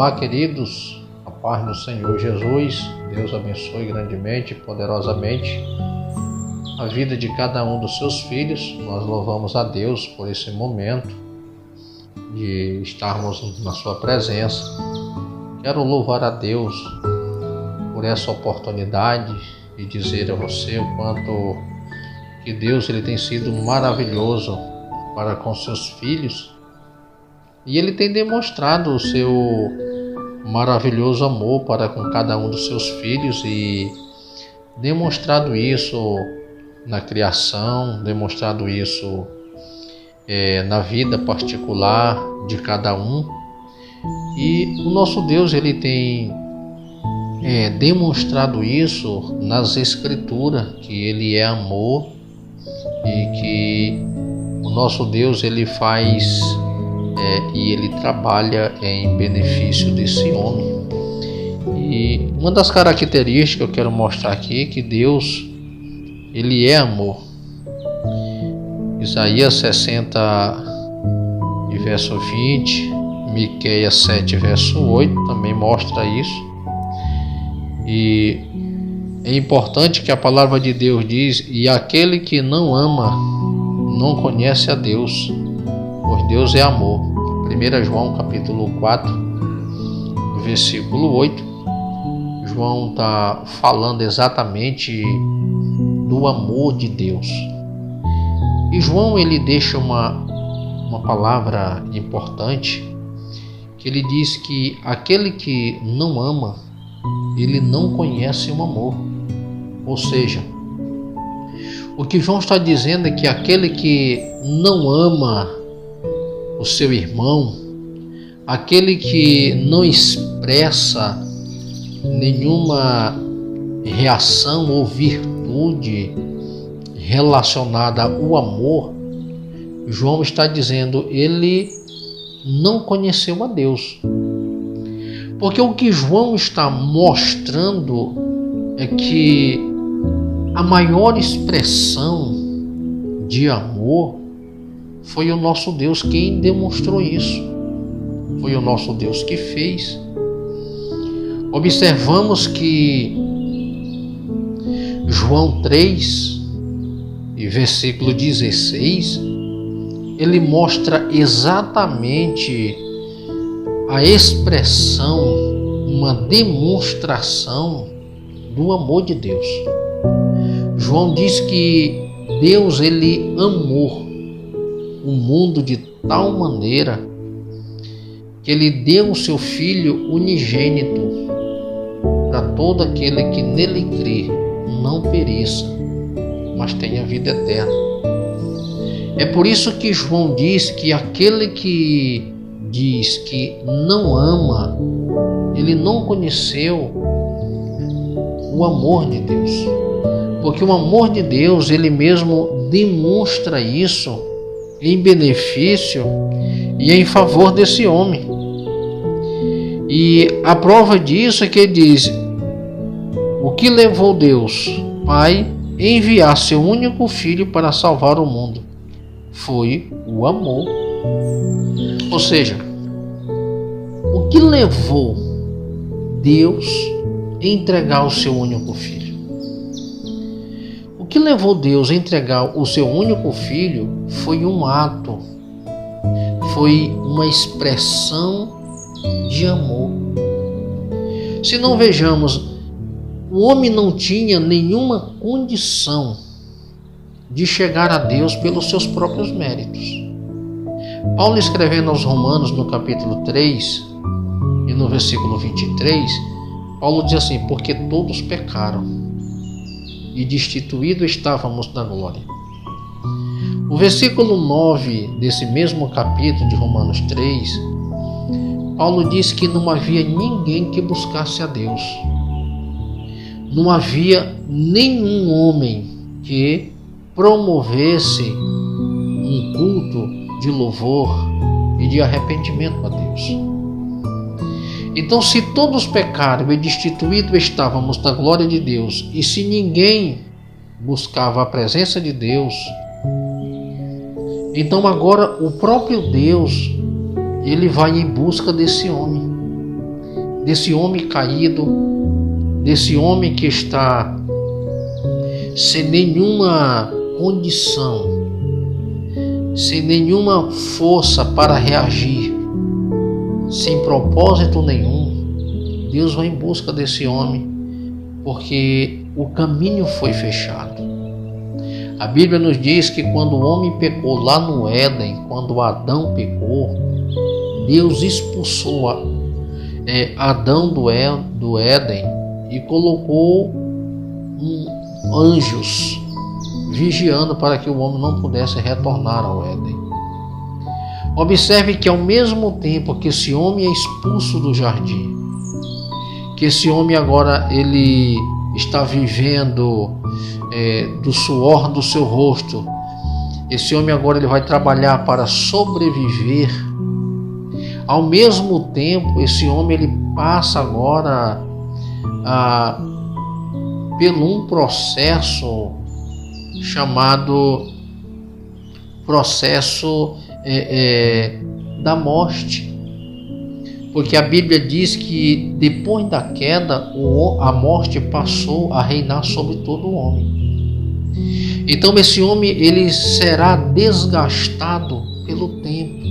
Olá, queridos, a paz do Senhor Jesus. Deus abençoe grandemente e poderosamente a vida de cada um dos seus filhos. Nós louvamos a Deus por esse momento de estarmos na sua presença. Quero louvar a Deus por essa oportunidade e dizer a você o quanto que Deus ele tem sido maravilhoso para com seus filhos. E Ele tem demonstrado o seu maravilhoso amor para com cada um dos seus filhos e demonstrado isso na criação, demonstrado isso na vida particular de cada um. E o nosso Deus ele tem demonstrado isso nas Escrituras, que Ele é amor e que o nosso Deus ele faz e Ele trabalha em benefício desse homem. E uma das características que eu quero mostrar aqui é que Deus ele é amor. Isaías 60 e verso 20, Miqueias 7 verso 8 também mostra isso. E é importante que a palavra de Deus diz: e aquele que não ama não conhece a Deus, pois Deus é amor. 1 João capítulo 4, versículo 8. João está falando exatamente do amor de Deus. E João ele deixa uma palavra importante, que ele diz que aquele que não ama, ele não conhece o amor. Ou seja, o que João está dizendo é que aquele que não ama o seu irmão, aquele que não expressa nenhuma reação ou virtude relacionada ao amor, João está dizendo, ele não conheceu a Deus. Porque o que João está mostrando é que a maior expressão de amor foi o nosso Deus quem demonstrou isso. Foi o nosso Deus que fez. Observamos que João 3 e versículo 16, ele mostra exatamente a expressão, uma demonstração do amor de Deus. João diz que Deus ele amou o mundo de tal maneira que ele deu o seu Filho unigênito para todo aquele que nele crê não pereça, mas tenha vida eterna. É por isso que João diz que aquele que diz que não ama, ele não conheceu o amor de Deus. Porque o amor de Deus, ele mesmo demonstra isso em benefício e em favor desse homem. E a prova disso é que ele diz: o que levou Deus, Pai, a enviar seu único Filho para salvar o mundo foi o amor. Ou seja, o que levou Deus a entregar o seu único Filho? O que levou Deus a entregar o seu único Filho foi um ato, foi uma expressão de amor. Se não vejamos, o homem não tinha nenhuma condição de chegar a Deus pelos seus próprios méritos. Paulo, escrevendo aos Romanos no capítulo 3 e no versículo 23, Paulo diz assim: porque todos pecaram e destituídos estávamos da glória. O versículo 9 desse mesmo capítulo de Romanos 3, Paulo diz que não havia ninguém que buscasse a Deus. Não havia nenhum homem que promovesse um culto de louvor e de arrependimento a Deus. Então, se todos pecaram e destituídos estávamos da glória de Deus, e se ninguém buscava a presença de Deus, então agora o próprio Deus, ele vai em busca desse homem. desse homem caído, desse homem que está sem nenhuma condição, sem nenhuma força para reagir, sem propósito nenhum. Deus vai em busca desse homem, porque o caminho foi fechado. A Bíblia nos diz que quando o homem pecou lá no Éden, quando Adão pecou, Deus expulsou Adão do Éden e colocou anjos vigiando para que o homem não pudesse retornar ao Éden. Observe que ao mesmo tempo que esse homem é expulso do jardim, que esse homem agora ele está vivendo do suor do seu rosto, esse homem agora ele vai trabalhar para sobreviver. Ao mesmo tempo, esse homem ele passa agora pelo um processo chamado processo da morte. Porque a Bíblia diz que depois da queda, a morte passou a reinar sobre todo o homem. Então esse homem ele será desgastado pelo tempo.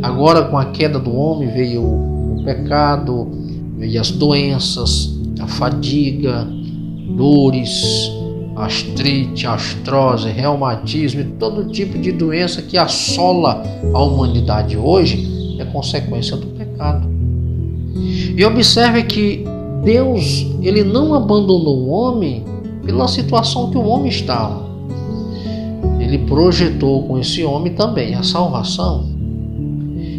Agora com a queda do homem veio o pecado, veio as doenças, a fadiga, dores, artrite, artrose, reumatismo e todo tipo de doença que assola a humanidade hoje é consequência do pecado. E observe que Deus ele não abandonou o homem pela situação que o homem estava. Ele projetou com esse homem também a salvação.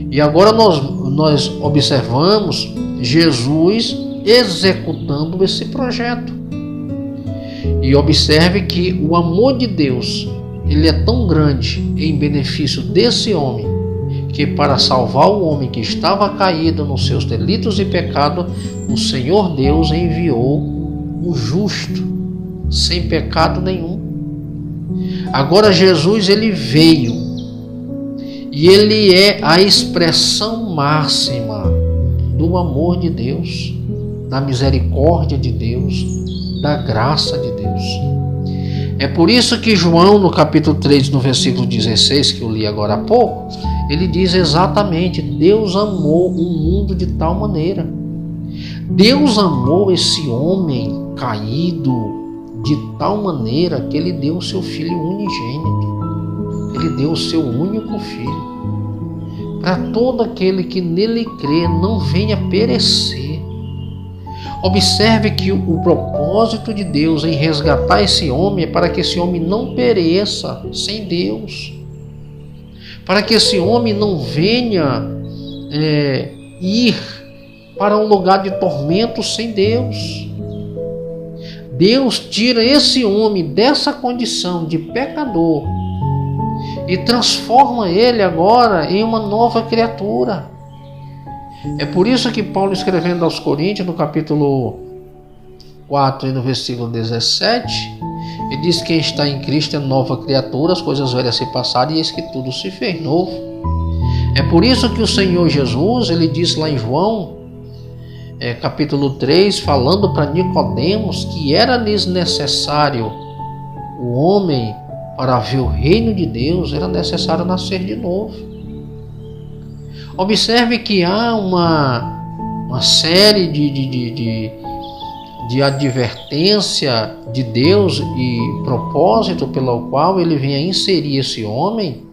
E agora nós observamos Jesus executando esse projeto. E observe que o amor de Deus ele é tão grande em benefício desse homem, que para salvar o homem que estava caído nos seus delitos e pecados, o Senhor Deus enviou o justo, sem pecado nenhum. Agora Jesus ele veio e ele é a expressão máxima do amor de Deus, da misericórdia de Deus, da graça de Deus. É por isso que João, no capítulo 3, no versículo 16, que eu li agora há pouco, ele diz exatamente: Deus amou o mundo de tal maneira. Deus amou esse homem caído de tal maneira que ele deu o seu filho unigênito. Ele deu o seu único filho, para todo aquele que nele crê não venha perecer. Observe que o propósito de Deus em resgatar esse homem é para que esse homem não pereça sem Deus, para que esse homem não venha ir para um lugar de tormento sem Deus. Deus tira esse homem dessa condição de pecador e transforma ele agora em uma nova criatura. É por isso que Paulo, escrevendo aos Coríntios, no capítulo 4 e no versículo 17, ele diz: quem está em Cristo é nova criatura, as coisas velhas se passaram e eis que tudo se fez novo. É por isso que o Senhor Jesus, ele diz lá em João, capítulo 3, falando para Nicodemos que era-lhes necessário o homem para ver o reino de Deus, era necessário nascer de novo. Observe que há uma série de advertência de Deus e propósito pelo qual ele vem a inserir esse homem,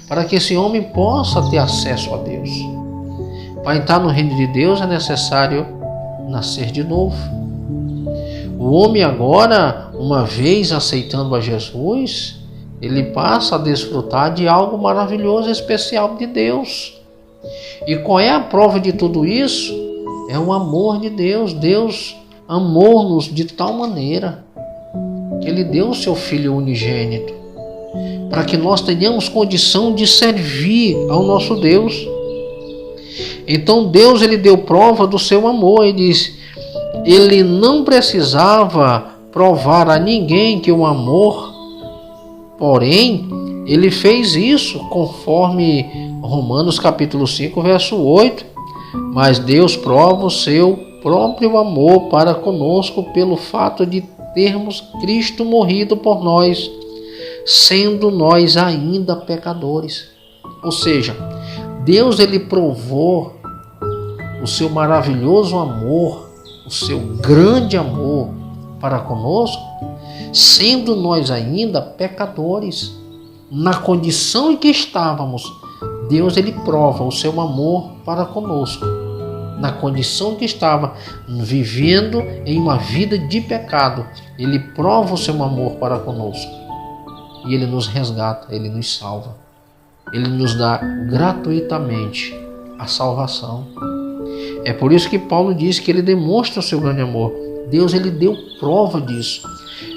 para que esse homem possa ter acesso a Deus. Para entrar no reino de Deus é necessário nascer de novo. O homem agora, uma vez aceitando a Jesus, ele passa a desfrutar de algo maravilhoso e especial de Deus. E qual é a prova de tudo isso? É o amor de Deus. Deus amou-nos de tal maneira que ele deu o seu Filho unigênito, para que nós tenhamos condição de servir ao nosso Deus. Então Deus ele deu prova do seu amor. Ele diz: ele não precisava provar a ninguém que o amor, porém, ele fez isso conforme Romanos capítulo 5, verso 8, Mas Deus prova o seu próprio amor para conosco pelo fato de termos Cristo morrido por nós, sendo nós ainda pecadores. Ou seja, Deus ele provou o seu maravilhoso amor, o seu grande amor para conosco, sendo nós ainda pecadores. Na condição em que estávamos, Deus ele prova o seu amor para conosco. Na condição que estava, vivendo em uma vida de pecado, ele prova o seu amor para conosco. E ele nos resgata, ele nos salva. Ele nos dá gratuitamente a salvação. É por isso que Paulo diz que ele demonstra o seu grande amor. Deus ele deu prova disso.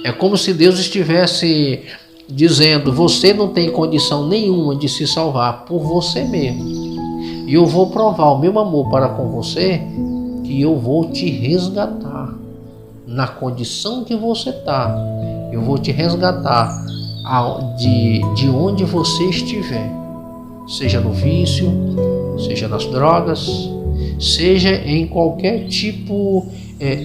É como se Deus estivesse dizendo: você não tem condição nenhuma de se salvar por você mesmo. E eu vou provar o meu amor para com você, que eu vou te resgatar. Na condição que você está, eu vou te resgatar de onde você estiver. Seja no vício, seja nas drogas, seja em qualquer tipo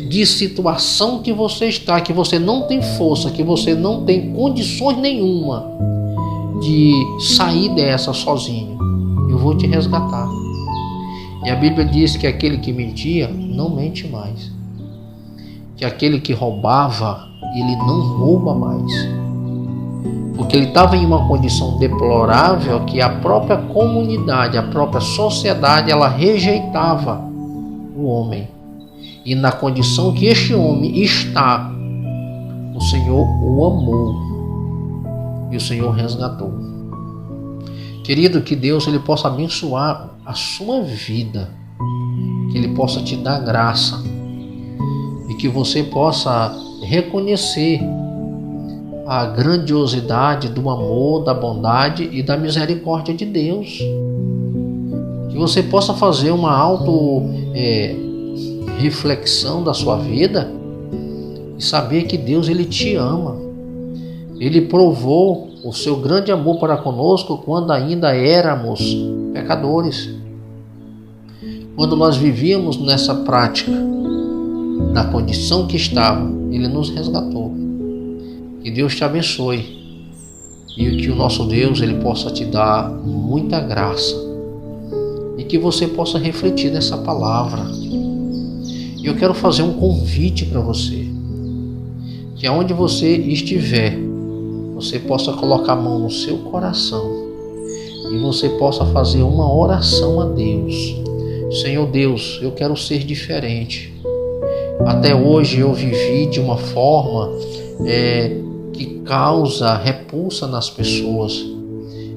de situação que você está, que você não tem força, que você não tem condições nenhuma de sair dessa sozinho. Eu vou te resgatar. E a Bíblia diz que aquele que mentia não mente mais. Que aquele que roubava, ele não rouba mais. Porque ele estava em uma condição deplorável que a própria comunidade, a própria sociedade, ela rejeitava o homem. E na condição que este homem está, o Senhor o amou e o Senhor resgatou. Querido, que Deus ele possa abençoar a sua vida, que ele possa te dar graça e que você possa reconhecer a grandiosidade do amor, da bondade e da misericórdia de Deus. Que você possa fazer uma reflexão da sua vida e saber que Deus ele te ama. Ele provou o seu grande amor para conosco quando ainda éramos pecadores. Quando nós vivíamos nessa prática, na condição que estava, ele nos resgatou. Que Deus te abençoe e que o nosso Deus ele possa te dar muita graça e que você possa refletir nessa palavra. E eu quero fazer um convite para você, que aonde você estiver, você possa colocar a mão no seu coração e você possa fazer uma oração a Deus. Senhor Deus, eu quero ser diferente. Até hoje eu vivi de uma forma que causa repulsa nas pessoas.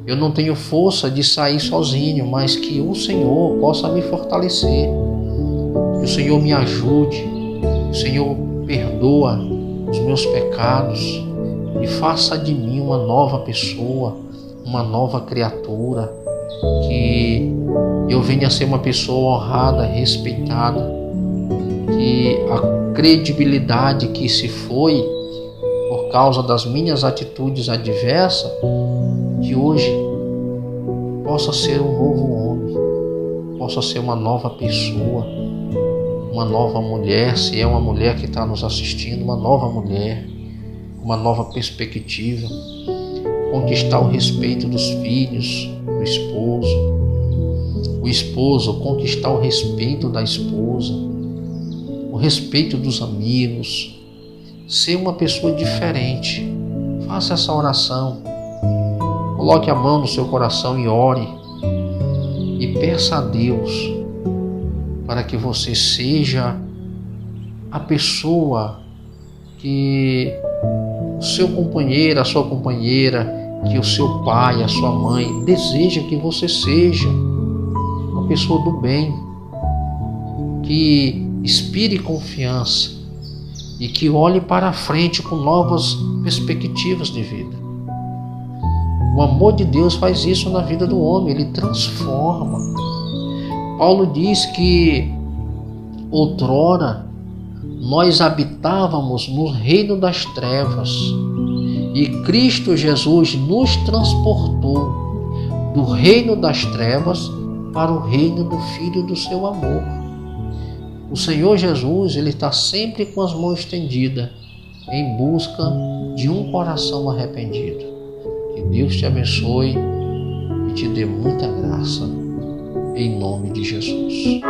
Eu não tenho força de sair sozinho, mas que o Senhor possa me fortalecer. Que o Senhor me ajude. Que o Senhor perdoa os meus pecados e faça de mim uma nova pessoa, uma nova criatura. Que eu venha a ser uma pessoa honrada, respeitada. Que a credibilidade que se foi por causa das minhas atitudes adversas, que hoje possa ser um novo homem, possa ser uma nova pessoa, uma nova mulher, se é uma mulher que está nos assistindo, uma nova mulher, uma nova perspectiva, conquistar o respeito dos filhos, do esposo, o esposo conquistar o respeito da esposa, o respeito dos amigos, ser uma pessoa diferente. Faça essa oração, coloque a mão no seu coração e ore e peça a Deus para que você seja a pessoa que o seu companheiro, a sua companheira, que o seu pai, a sua mãe deseja que você seja uma pessoa do bem, que inspire confiança e que olhe para a frente com novas perspectivas de vida. O amor de Deus faz isso na vida do homem, ele transforma. Paulo diz que outrora nós habitávamos no reino das trevas e Cristo Jesus nos transportou do reino das trevas para o reino do Filho do seu amor. O Senhor Jesus, Ele está sempre com as mãos estendidas em busca de um coração arrependido. Que Deus te abençoe e te dê muita graça, em nome de Jesus.